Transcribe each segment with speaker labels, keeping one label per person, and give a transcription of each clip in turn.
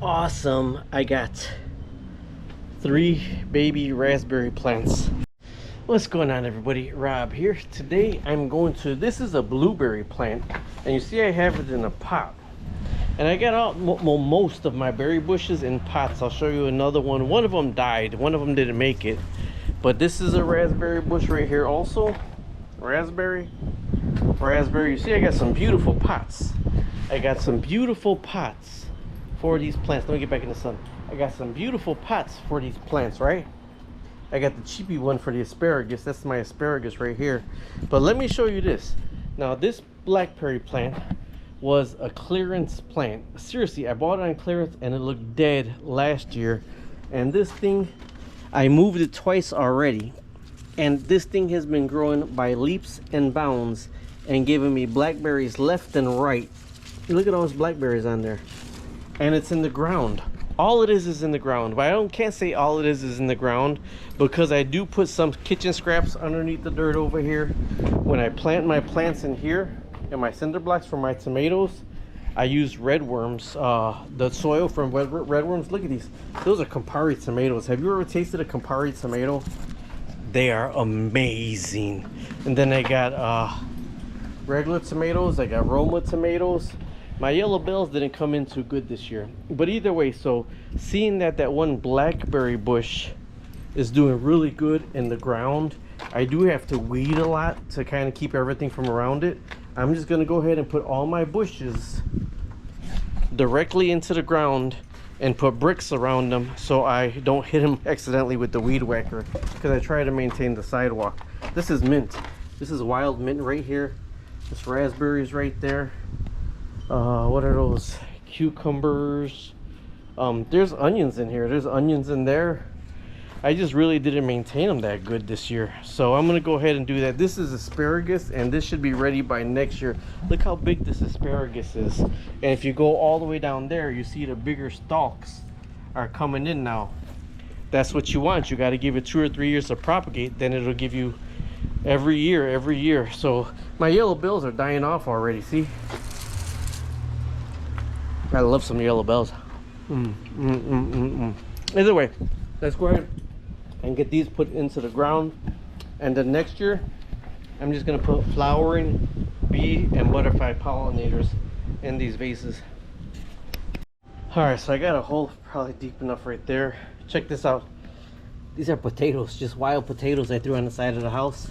Speaker 1: Awesome. I got 3 baby raspberry plants. What's going on, everybody? Rob here. Today I'm going to, this is a blueberry plant, and you see I have it in a pot. And I got most of my berry bushes in pots. I'll show you another one. One of them died, one of them didn't make it. But this is a raspberry bush right here also. Raspberry. You see I got some beautiful pots. I got some beautiful pots for these plants. Let me get back in the sun. I got some beautiful pots for these plants, right? I got the cheapy one for the asparagus. That's my asparagus right here. But let me show you this. Now, this blackberry plant was a clearance plant. Seriously, I bought it on clearance and it looked dead last year. And this thing, I moved it twice already. And this thing has been growing by leaps and bounds and giving me blackberries left and right. Look at all those blackberries on there. And it's in the ground. All it is in the ground. But I can't say all it is in the ground, because I do put some kitchen scraps underneath the dirt over here. When I plant my plants in here and my cinder blocks for my tomatoes, I use red worms, the soil from red worms. Look at these. Those are Campari tomatoes. Have you ever tasted a Campari tomato? They are amazing. And then I got regular tomatoes. I got Roma tomatoes. My yellow bells didn't come in too good this year. But either way, so seeing that one blackberry bush is doing really good in the ground, I do have to weed a lot to kind of keep everything from around it. I'm just going to go ahead and put all my bushes directly into the ground and put bricks around them so I don't hit them accidentally with the weed whacker, because I try to maintain the sidewalk. This is mint. This is wild mint right here. This raspberries right there. What are those? Cucumbers. There's onions in here. There's onions in there. I just really didn't maintain them that good this year. So I'm going to go ahead and do that. This is asparagus, and this should be ready by next year. Look how big this asparagus is. And if you go all the way down there, you see the bigger stalks are coming in now. That's what you want. You got to give it 2 or 3 years to propagate. Then it'll give you every year. So my yellow bills are dying off already. See? I love some yellow bells. Either way, let's go ahead and get these put into the ground. And then next year, I'm just gonna put flowering bee and butterfly pollinators in these vases. All right, so I got a hole probably deep enough right there. Check this out. These are potatoes, just wild potatoes I threw on the side of the house.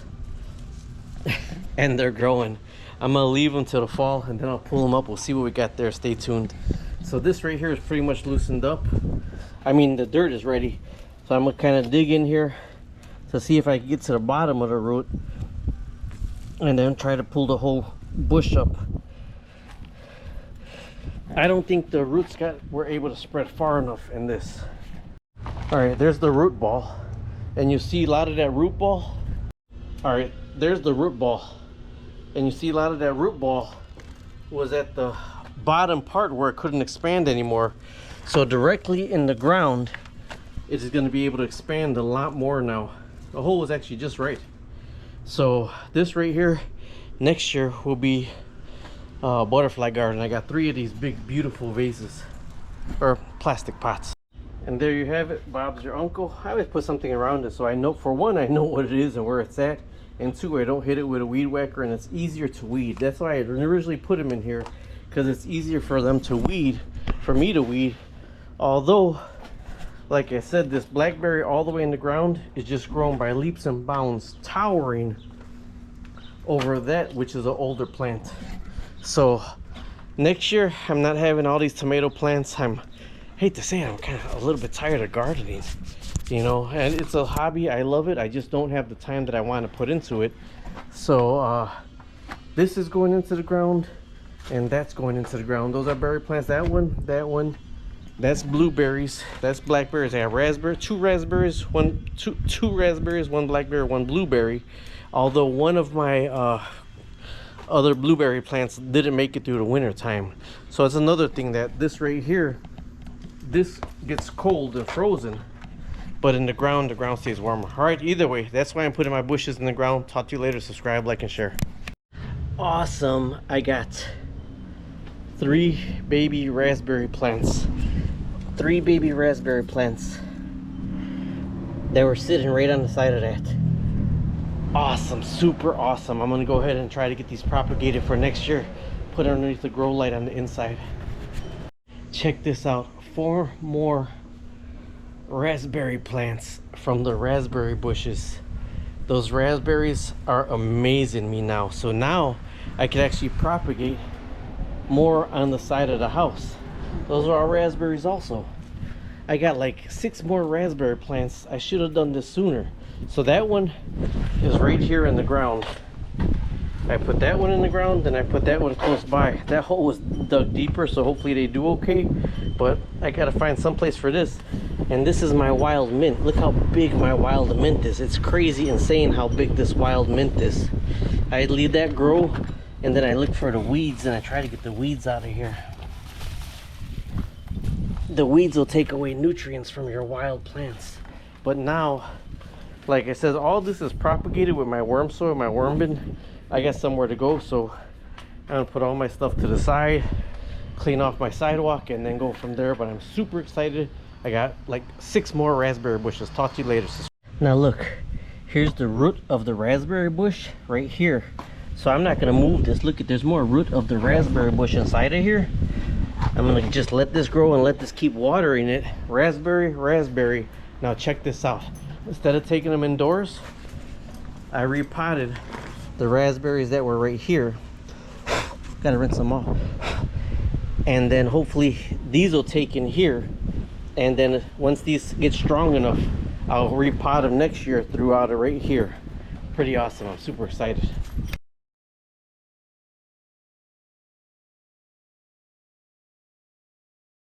Speaker 1: And they're growing. I'm gonna leave them till the fall, and then I'll pull them up. We'll see what we got there. Stay tuned. So this right here is pretty much loosened up. I mean, the dirt is ready. So I'm gonna kind of dig in here to see if I can get to the bottom of the root, and then try to pull the whole bush up. I don't think the roots were able to spread far enough in this. All right, there's the root ball, and you see a lot of that root ball. All right, there's the root ball. And you see a lot of that root ball was at the bottom part where it couldn't expand anymore. So directly in the ground, it is going to be able to expand a lot more now. The hole was actually just right. So this right here, next year will be a butterfly garden. I got 3 of these big, beautiful vases, or plastic pots. And there you have it. Bob's your uncle. I always put something around it so I know, for one, I know what it is and where it's at. And 2, I don't hit it with a weed whacker, and it's easier to weed. That's why I originally put them in here, because it's easier for them to weed, for me to weed. Although, like I said, this blackberry all the way in the ground is just grown by leaps and bounds, towering over that, which is an older plant. So next year, I'm not having all these tomato plants. Hate to say it, I'm kind of a little bit tired of gardening. You know, and it's a hobby. I love it. I just don't have the time that I want to put into it. So this is going into the ground, and that's going into the ground. Those are berry plants. That one, that's blueberries. That's blackberries. I have raspberry, two raspberries, two raspberries, 1 blackberry, 1 blueberry. Although one of my other blueberry plants didn't make it through the winter time. So it's another thing that this right here, this gets cold and frozen. But in the ground stays warmer. All right, either way, that's why I'm putting my bushes in the ground. Talk to you later. Subscribe, like, and share. Awesome. I got 3 baby raspberry plants. 3 baby raspberry plants that were sitting right on the side of that. Awesome, super awesome. I'm gonna go ahead and try to get these propagated for next year. Put it underneath the grow light on the inside. Check this out, 4 more raspberry plants from the raspberry bushes. Those raspberries are amazing me now. So now I can actually propagate more on the side of the house. Those are all raspberries also. I got like 6 more raspberry plants. I should have done this sooner. So that one is right here in the ground. I put that one in the ground, then I put that one close by. That hole was dug deeper, so hopefully they do okay. But I gotta find some place for this. And this is my wild mint. Look how big my wild mint is. It's crazy insane how big this wild mint is. I leave that grow, and then I look for the weeds, and I try to get the weeds out of here. The weeds will take away nutrients from your wild plants. But now, like I said, all this is propagated with my worm soil, my worm bin. I got somewhere to go, so I'm gonna put all my stuff to the side, clean off my sidewalk, and then go from there. But I'm super excited. I got like 6 more raspberry bushes. Talk to you later, sister. Now look, here's the root of the raspberry bush right here. So I'm not gonna move this. Look, there's more root of the raspberry bush inside of here. I'm gonna just let this grow and let this keep watering it. Raspberry, raspberry. Now check this out. Instead of taking them indoors, I repotted the raspberries that were right here. Gotta rinse them off. And then hopefully these will take in here. And then once these get strong enough, I'll repot them next year throughout it right here. Pretty awesome. I'm super excited.